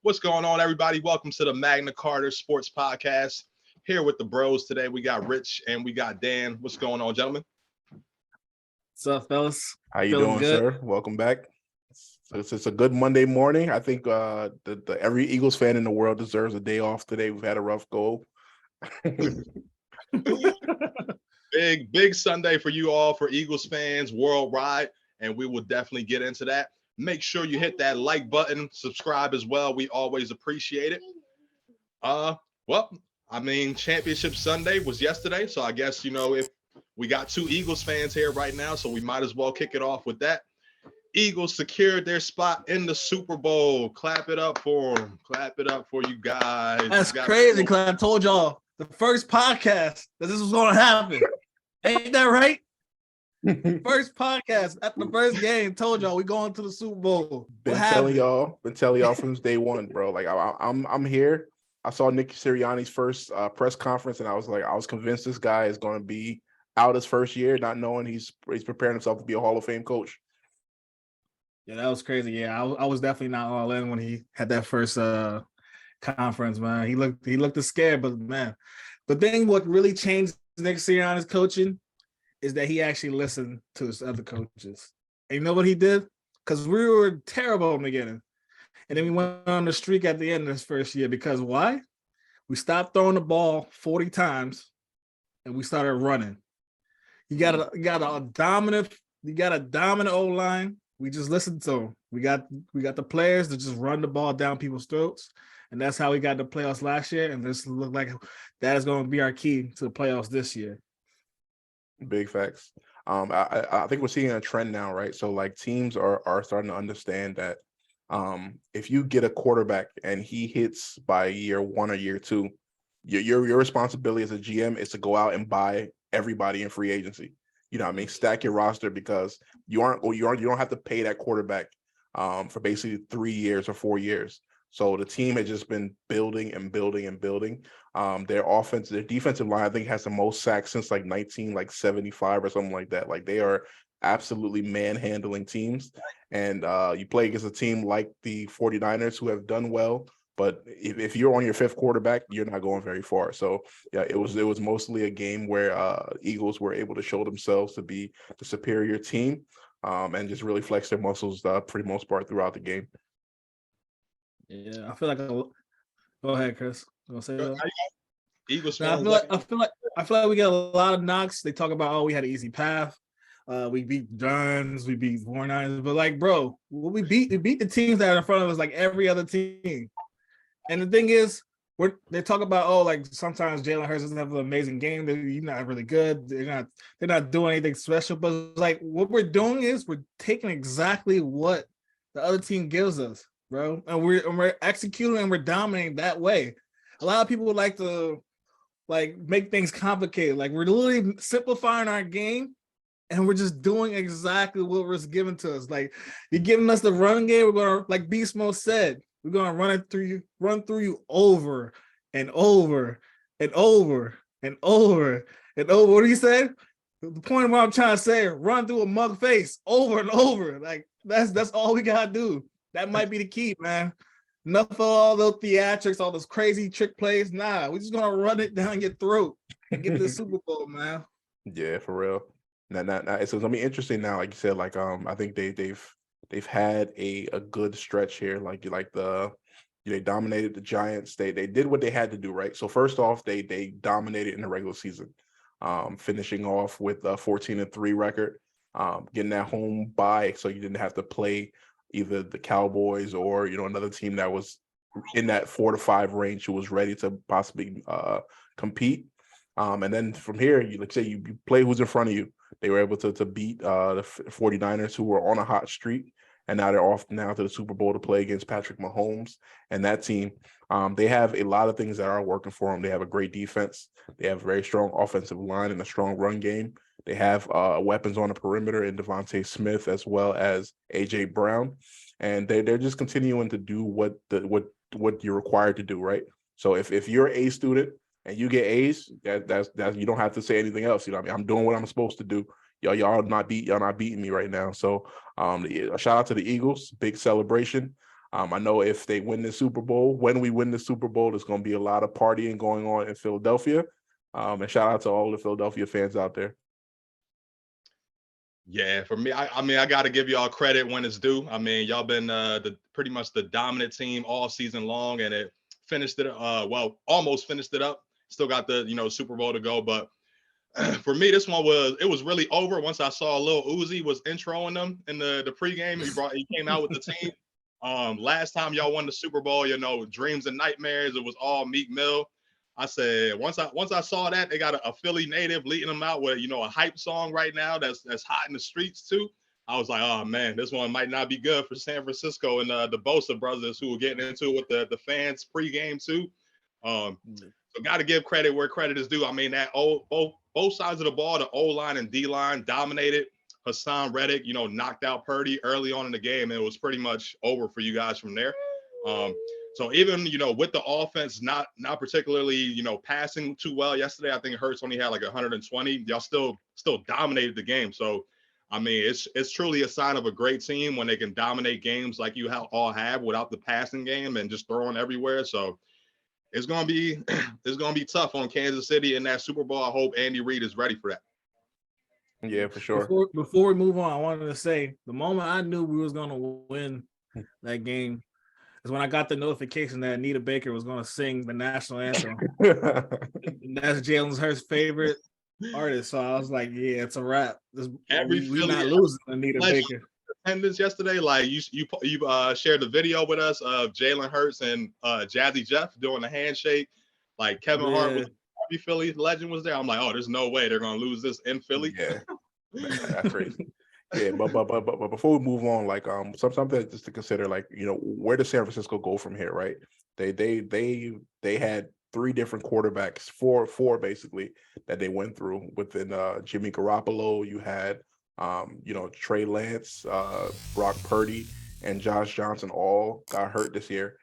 What's going on, everybody? Welcome to the Magna Carta Sports Podcast. Here with the bros today, we got Rich and we got Dan. What's going on, gentlemen? What's up, fellas? How you doing, sir? Welcome back. It's a good Monday morning. I think every Eagles fan in the world deserves a day off today. We've had a rough go. Big Sunday for you all, for Eagles fans worldwide, and we will definitely get into that. Make sure you hit that like button, subscribe as well. We always appreciate it. Championship Sunday was yesterday, so I guess, if we got two Eagles fans here right now, so we might as well kick it off with that. Eagles secured their spot in the Super Bowl. Clap it up for them. Clap it up for you guys. That's crazy, because I told y'all the first podcast that this was going to happen. Ain't that right? First podcast after the first game, told y'all we going to the Super Bowl. Been telling y'all from day one, bro. Like I'm here. I saw Nick Sirianni's first press conference, and I was convinced this guy is going to be out his first year, not knowing he's preparing himself to be a Hall of Fame coach. Yeah, that was crazy. Yeah, I was definitely not all in when he had that first conference, man. He looked scared, but man, the thing what really changed Nick Sirianni's coaching is that he actually listened to his other coaches. And you know what he did? Because we were terrible in the beginning. And then we went on the streak at the end of his first year. Because why? We stopped throwing the ball 40 times and we started running. You got a dominant O-line. We just listened to him. We got the players to just run the ball down people's throats. And that's how we got the playoffs last year. And this looked like that is going to be our key to the playoffs this year. Big facts. I think we're seeing a trend now, right? So like teams are starting to understand that if you get a quarterback and he hits by year one or year two, your responsibility as a GM is to go out and buy everybody in free agency. You know what I mean? Stack your roster, because you don't have to pay that quarterback for basically 3 years or 4 years. So the team has just been building and building and building. Their defensive line, I think, has the most sacks since like 1975 or something like that. Like, they are absolutely manhandling teams. And you play against a team like the 49ers, who have done well. But if you're on your fifth quarterback, you're not going very far. So yeah, it was mostly a game where Eagles were able to show themselves to be the superior team, and just really flex their muscles for the most part throughout the game. Yeah, I feel like go ahead, Chris. You want to say that? Eagles fans. I feel like we get a lot of knocks. They talk about, we had an easy path. We beat Giants, we beat 49ers, but like, bro, we beat the teams that are in front of us like every other team. And the thing is, they talk about, like sometimes Jalen Hurts doesn't have an amazing game. He's not really good. They're not doing anything special. But like, what we're doing is we're taking exactly what the other team gives us, bro, and we're executing and we're dominating that way. A lot of people would like to make things complicated. Like, we're literally simplifying our game, and we're just doing exactly what was given to us. Like, you're giving us the run game. We're gonna, like Beast Mode said, we're gonna run through you over and over and over and over and over. What do you say? The point of what I'm trying to say, run through a mug face over and over. Like, that's all we gotta do. That might be the key, man. Enough of all those theatrics, all those crazy trick plays. Nah, we're just gonna run it down your throat and get to the Super Bowl, man. Yeah, for real. Now, it's gonna be interesting now. Like you said, like I think they've had a good stretch here. They dominated the Giants. They did what they had to do, right? So first off, they dominated in the regular season, finishing off with a 14-3 record, getting that home bye, so you didn't have to play either the Cowboys or another team that was in that 4-5 range who was ready to possibly compete. And then from here, you play who's in front of you. They were able to beat the 49ers, who were on a hot streak, and now they're off now to the Super Bowl to play against Patrick Mahomes and that team. They have a lot of things that are working for them. They have a great defense. They have a very strong offensive line and a strong run game. They have weapons on the perimeter in Devontae Smith as well as A.J. Brown, and they're just continuing to do what you're required to do, right? So if you're an A student and you get A's, that's you don't have to say anything else. You know what I mean? I'm doing what I'm supposed to do. Y'all not beating me right now. So a shout out to the Eagles, big celebration. I know if they win the Super Bowl, when we win the Super Bowl, there's going to be a lot of partying going on in Philadelphia. And shout out to all the Philadelphia fans out there. Yeah, for me, I mean, I got to give y'all credit when it's due. I mean, y'all been pretty much the dominant team all season long, and it finished it. Almost finished it up. Still got the Super Bowl to go, but for me, this one was really over once I saw Lil Uzi was introing them in the pregame. He came out with the team. Last time y'all won the Super Bowl, dreams and nightmares. It was all Meek Mill. I said once I saw that they got a Philly native leading them out with a hype song right now that's hot in the streets too. I was like, oh man, this one might not be good for San Francisco and the Bosa brothers who were getting into it with the fans pregame too. So got to give credit where credit is due. I mean, both sides of the ball, the O line and D line dominated. Hassan Reddick, knocked out Purdy early on in the game, and it was pretty much over for you guys from there. So even with the offense not particularly passing too well yesterday, I think Hurts only had like 120. Y'all still dominated the game. So I mean, it's truly a sign of a great team when they can dominate games like you all have without the passing game and just throwing everywhere. So it's gonna be tough on Kansas City in that Super Bowl. I hope Andy Reid is ready for that. Yeah, for sure. Before we move on, I wanted to say the moment I knew we was gonna win that game is when I got the notification that Anita Baker was gonna sing the national anthem. And that's Jalen Hurts' favorite artist. So I was like, yeah, it's a wrap. We're not losing Anita Baker. Attendance yesterday, like you shared the video with us of Jalen Hurts and Jazzy Jeff doing the handshake. Like Kevin Hart was Philly legend was there. I'm like, oh, there's no way they're gonna lose this in Philly. Yeah, that's crazy. Yeah, but before we move on, like something just to consider, like where does San Francisco go from here, right? They had 3 different quarterbacks, four basically that they went through within Jimmy Garoppolo. You had Trey Lance, Brock Purdy, and Josh Johnson all got hurt this year.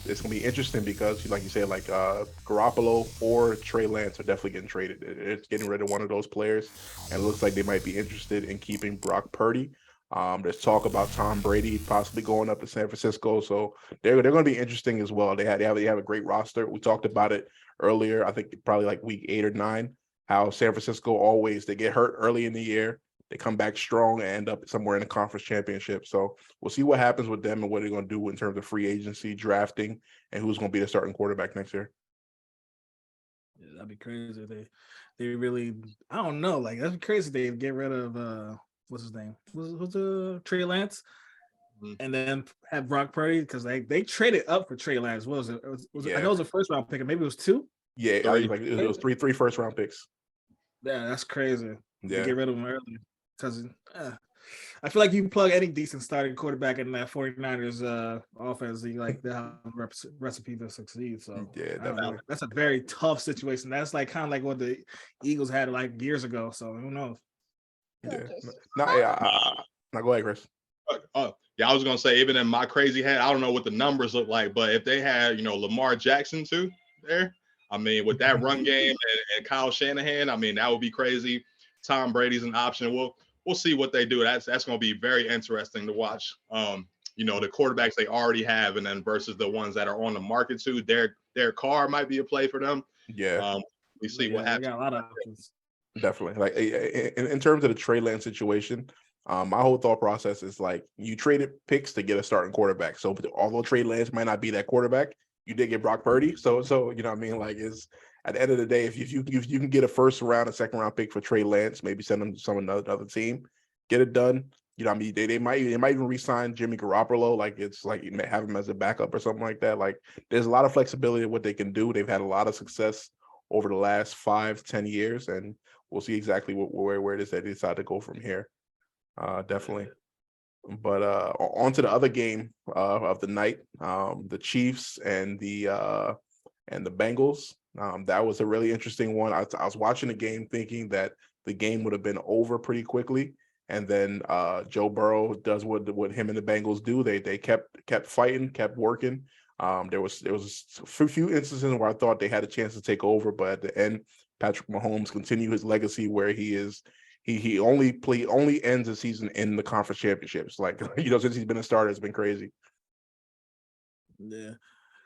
It's gonna be interesting because, like you said, like Garoppolo or Trey Lance are definitely getting traded. It's getting rid of one of those players, and it looks like they might be interested in keeping Brock Purdy. There's talk about Tom Brady possibly going up to San Francisco, so they're going to be interesting as well. They have a great roster. We talked about it earlier. I think probably like week 8 or 9. How San Francisco they get hurt early in the year. They come back strong and end up somewhere in the conference championship. So we'll see what happens with them and what they're going to do in terms of free agency, drafting, and who's going to be the starting quarterback next year. Yeah, that'd be crazy. They really, I don't know. Like that'd be crazy. They get rid of what's his name? Was Trey Lance, and then have Brock Purdy because they traded up for Trey Lance. What was it? I know it was a first round pick, and maybe it was 2. Yeah, it was three first round picks. Yeah, that's crazy. Yeah, get rid of him early because I feel like you plug any decent starting quarterback in that 49ers offense, you like they have a recipe to succeed. So yeah, definitely. That's a very tough situation. That's like kind of like what the Eagles had like years ago. So who knows? Yeah. Now go ahead, Chris. Yeah, I was gonna say, even in my crazy head, I don't know what the numbers look like, but if they had, Lamar Jackson too there, I mean, with that run game and Kyle Shanahan, I mean, that would be crazy. Tom Brady's an option. We'll see what they do. That's going to be very interesting to watch. The quarterbacks they already have, and then versus the ones that are on the market too. Their car might be a play for them. Yeah. We see what happens. They got a lot of options. Definitely. Like in terms of the Trey Lance situation, my whole thought process is like you traded picks to get a starting quarterback. So although Trey Lance might not be that quarterback, you did get Brock Purdy. So you know what I mean? Like it's at the end of the day, if you can get a first round, a second round pick for Trey Lance, maybe send him to another team, get it done. You know what I mean? They might even re-sign Jimmy Garoppolo. Like it's like you may have him as a backup or something like that. Like there's a lot of flexibility in what they can do. They've had a lot of success over the last 5-10 years, and we'll see exactly where it is that they decide to go from here. Definitely. But on to the other game of the night, the Chiefs and the Bengals. That was a really interesting one. I was watching the game thinking that the game would have been over pretty quickly, and then Joe Burrow does what him and the Bengals do. They kept fighting, kept working. There was a few instances where I thought they had a chance to take over, but at the end, Patrick Mahomes continued his legacy where he only ends the season in the conference championships. Like since he's been a starter, it's been crazy. Yeah.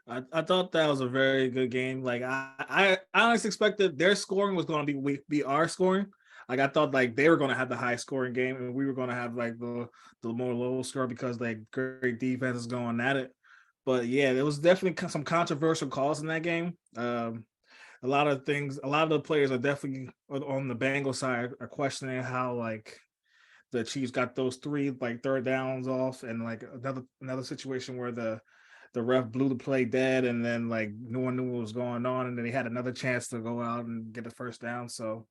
I thought that was a very good game. Like I honestly expected their scoring was going to be our scoring. Like I thought like they were going to have the high scoring game and we were going to have like the more low score because like great defense is going at it. But yeah, there was definitely some controversial calls in that game. A lot of things, a lot of the players are definitely on the Bengals side are questioning how like the Chiefs got those three like third downs off, and like another situation where the ref blew the play dead, and then like no one knew what was going on, and then he had another chance to go out and get the first down. So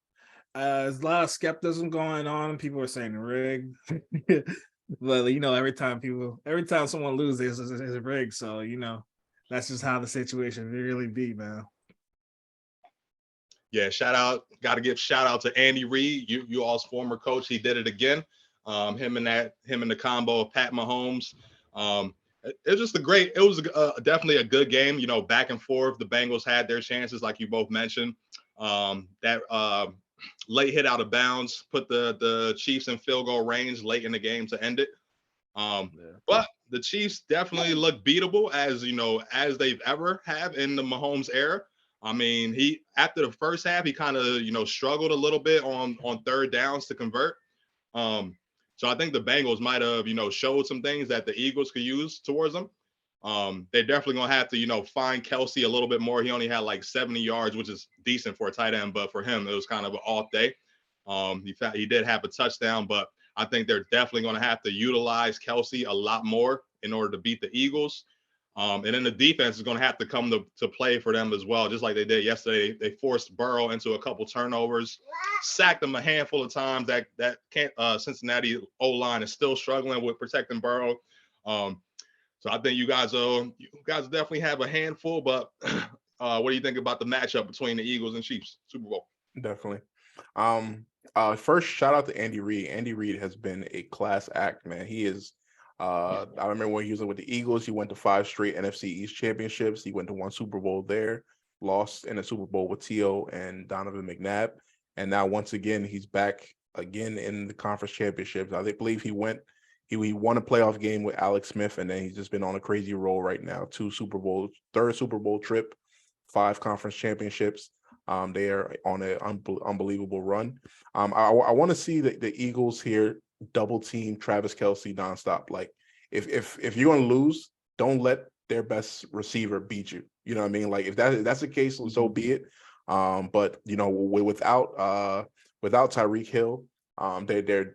there's a lot of skepticism going on. People are saying rigged, but you know, every time someone loses, it's rigged. So you know, that's just how the situation really be, man. Yeah, got to give shout out to Andy Reid, you all's former coach. He did it again. Him and the combo of Pat Mahomes. It was just it was definitely a good game. You know, back and forth. The Bengals had their chances, like you both mentioned. That late hit out of bounds put the Chiefs in field goal range late in the game to end it. But the Chiefs definitely look beatable, as you know, as they've ever have in the Mahomes era. I mean, he after the first half, he kind of struggled a little bit on third downs to convert. So I think the Bengals might have showed some things that the Eagles could use towards them. They're definitely gonna have to find Kelsey a little bit more. He only had like 70 yards, which is decent for a tight end, but for him it was kind of an off day. He did have a touchdown, but I think they're definitely going to have to utilize Kelsey a lot more in order to beat the Eagles. And then the defense is going to have to come to play for them as well, just like they did yesterday. They forced Burrow into a couple turnovers, sacked him a handful of times. That Cincinnati O-line is still struggling with protecting Burrow. So I think you guys definitely have a handful. But what do you think about the matchup between the Eagles and Chiefs Super Bowl? Definitely. First, shout out to Andy Reid. Andy Reid has been a class act, man. He is. I remember when he was with the Eagles, he went to 5 straight NFC East championships. He went to 1 Super Bowl there, lost in a Super Bowl with T.O. and Donovan McNabb. And now once again, he's back again in the conference championships. I believe he won a playoff game with Alex Smith, and then he's just been on a crazy roll right now. 2 Super Bowls, 3rd Super Bowl trip, 5 conference championships. They are on an unbelievable run. I want to see the Eagles here double team Travis Kelce nonstop. Like if you're going to lose, don't let their best receiver beat you. You know what I mean? Like if that's the case, so be it. But without Tyreek Hill,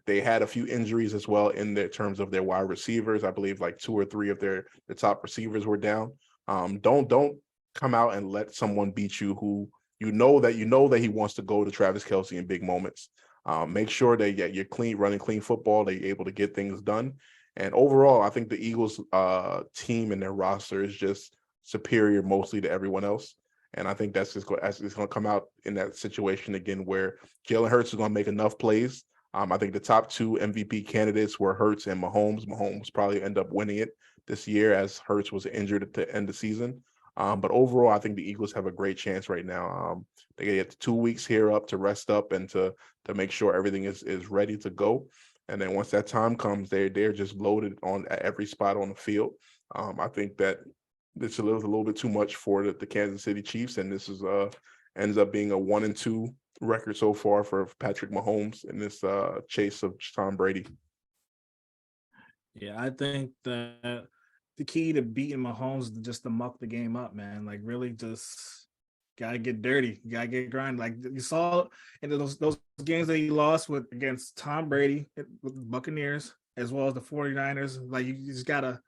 they had a few injuries as well in their terms of their wide receivers. I believe like 2 or 3 of their top receivers were down. Don't come out and let someone beat you who you know that he wants to go to Travis Kelce in big moments. Make sure that you're running clean football, that you're able to get things done. And overall, I think the Eagles team and their roster is just superior mostly to everyone else. And I think that's going to come out in that situation again where Jalen Hurts is going to make enough plays. I think the top 2 MVP candidates were Hurts and Mahomes. Mahomes probably end up winning it this year as Hurts was injured at the end of the season. But overall, I think the Eagles have a great chance right now. They get 2 weeks here up to rest up and to make sure everything is ready to go. And then once that time comes, they're just loaded on at every spot on the field. I think that this is a little bit too much for the Kansas City Chiefs, and this is ends up being a 1-2 record so far for Patrick Mahomes in this chase of Tom Brady. Yeah, I think that the key to beating Mahomes is just to muck the game up, man. Like really just gotta get dirty. You gotta get grind. Like you saw in those games that he lost against Tom Brady with the Buccaneers as well as the 49ers. Like you just gotta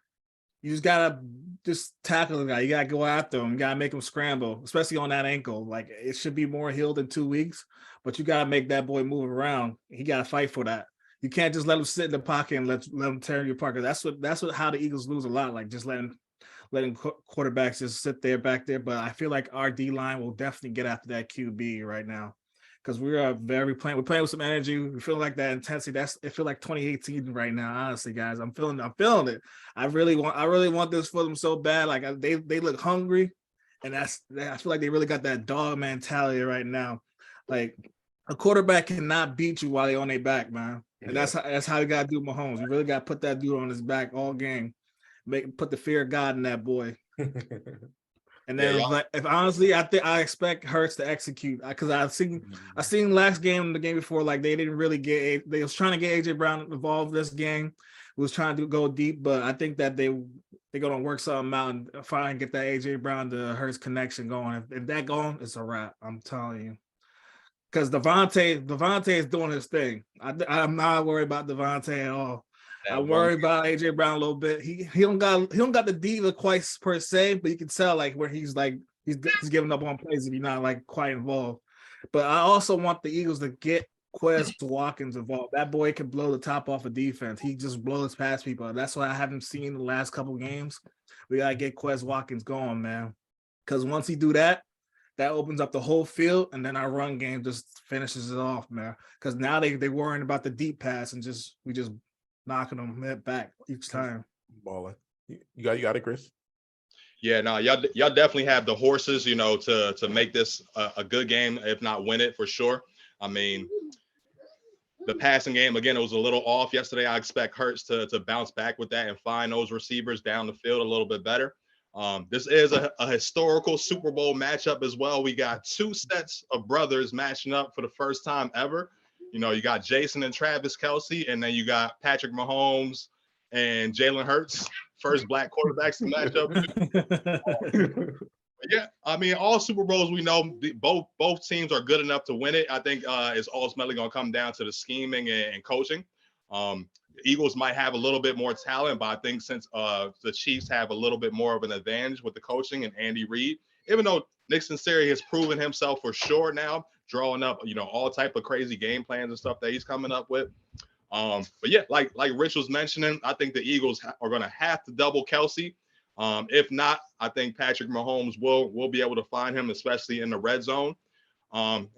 tackle the guy. You gotta go after him. You gotta make him scramble, especially on that ankle. Like it should be more healed in 2 weeks, but you gotta make that boy move around. He gotta fight for that. You can't just let him sit in the pocket and let him tear you apart. That's how the Eagles lose a lot. Like just letting quarterbacks just sit there back there. But I feel like our D line will definitely get after that QB right now because we're playing with some energy. We feel like that intensity. It feel like 2018 right now. Honestly, guys, I'm feeling it. I really want this for them so bad. Like they look hungry, and I feel like they really got that dog mentality right now. Like a quarterback cannot beat you while they're on their back, man. And that's how you gotta do Mahomes. You really gotta put that dude on his back all game. Put the fear of God in that boy. And then if honestly, I expect Hurts to execute because I seen last game, the game before, like they didn't really they was trying to get AJ Brown involved this game. Was trying to go deep, but I think that they're gonna work something out and finally get that AJ Brown to Hurts connection going. If that going, it's a wrap. I'm telling you. Because Devontae is doing his thing. I'm not worried about Devontae at all. I'm worried about AJ Brown a little bit. He don't got the diva quite per se, but you can tell like where he's giving up on plays if you're not like quite involved. But I also want the Eagles to get Quez Watkins involved. That boy can blow the top off of defense. He just blows past people. That's what I haven't seen the last couple of games. We gotta get Quez Watkins going, man. Because once he do that, that opens up the whole field, and then our run game just finishes it off, man. Because now they worrying about the deep pass and we just knocking them back each time. Balling. You got it, Chris? Yeah, no, y'all definitely have the horses, to make this a good game, if not win it for sure. I mean, the passing game, again, it was a little off yesterday. I expect Hurts to bounce back with that and find those receivers down the field a little bit better. This is a historical Super Bowl matchup as well. We got two sets of brothers matching up for the first time ever. You got Jason and Travis Kelce, and then you got Patrick Mahomes and Jalen Hurts, first black quarterbacks to match up. Yeah, I mean, all Super Bowls we know, both teams are good enough to win it. I think it's ultimately going to come down to the scheming and coaching. The Eagles might have a little bit more talent, but I think since the Chiefs have a little bit more of an advantage with the coaching and Andy Reid, even though Nick Sirianni has proven himself for sure now, drawing up, all type of crazy game plans and stuff that he's coming up with. But yeah, like Rich was mentioning, I think the Eagles are going to have to double Kelce. If not, I think Patrick Mahomes will be able to find him, especially in the red zone. And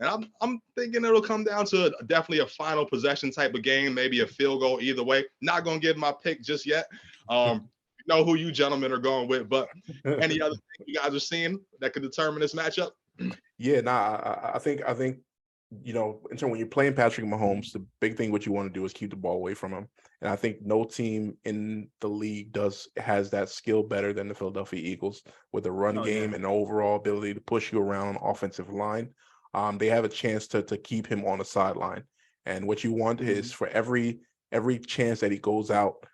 I'm thinking it'll come down to definitely a final possession type of game, maybe a field goal either way. Not gonna give my pick just yet. You know who you gentlemen are going with, but any other thing you guys are seeing that could determine this matchup? Yeah, I think in terms when you're playing Patrick Mahomes, the big thing what you want to do is keep the ball away from him. And I think no team in the league has that skill better than the Philadelphia Eagles with the run game and the overall ability to push you around on offensive line. They have a chance to keep him on the sideline. And what you want is for every chance that he goes out,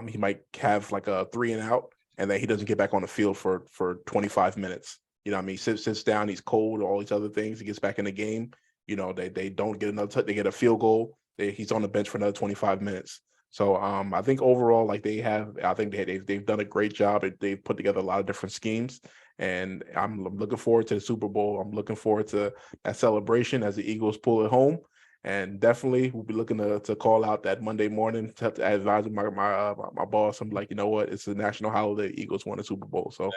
he might have like a 3 and out, and then he doesn't get back on the field for 25 minutes. He sits down, he's cold, all these other things. He gets back in the game. They don't get another touch. They get a field goal. He's on the bench for another 25 minutes. So I think overall, they've done a great job. They've put together a lot of different schemes, and I'm looking forward to the Super Bowl. I'm looking forward to that celebration as the Eagles pull it home, and definitely we'll be looking to call out that Monday morning to advise my boss. I'm like, you know what? It's a national holiday. Eagles won a Super Bowl, so.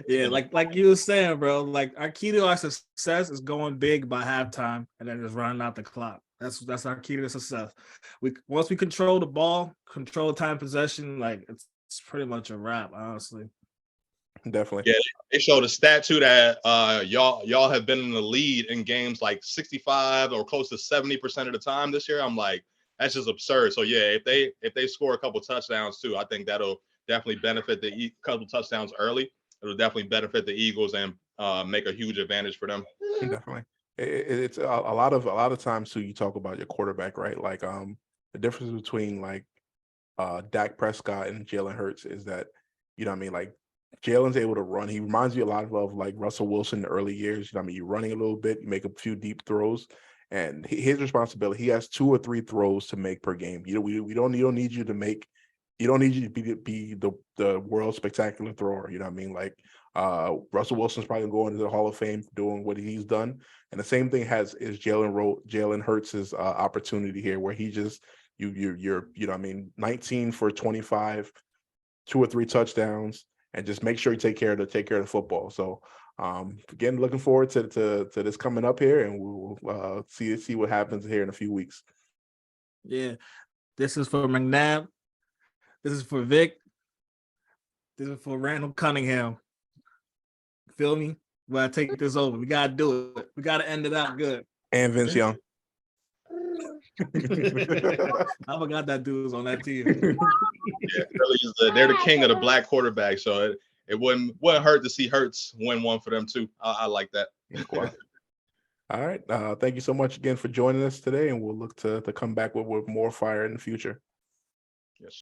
Yeah, like you were saying, bro. Like our key to our success is going big by halftime and then just running out the clock. That's our key to success. Once we control the ball, control time possession, like it's pretty much a wrap, honestly. Definitely. Yeah, they showed a stat too that y'all have been in the lead in games like 65 or close to 70% of the time this year. I'm like, that's just absurd. So yeah, if they score a couple touchdowns too, I think that'll definitely benefit the couple touchdowns early. It'll definitely benefit the Eagles and make a huge advantage for them. Definitely. It's a lot of times too. You talk about your quarterback, right? Like the difference between like Dak Prescott and Jalen Hurts is that like Jalen's able to run. He reminds me a lot of like Russell Wilson in the early years. You're running a little bit, you make a few deep throws, and his responsibility. He has 2 or 3 throws to make per game. We don't need you to make. You don't need you to be the world spectacular thrower. You know what I mean? Like Russell Wilson's probably going to the Hall of Fame for doing what he's done. And the same thing is Jalen Hurts' opportunity here, where he just you're 19 for 25, 2 or 3 touchdowns, and just make sure you take care of the football. So again, looking forward to this coming up here, and we'll see what happens here in a few weeks. Yeah, this is for McNabb. This is for Vic. This is for Randall Cunningham. Feel me? When I take this over, we gotta do it. We gotta end it out good. And Vince Young. I forgot that dude was on that team. Yeah, Philly is they're the king of the black quarterback, so it wouldn't hurt to see Hurts win one for them too. I like that. Wow. All right. Thank you so much again for joining us today, and we'll look to come back with more fire in the future.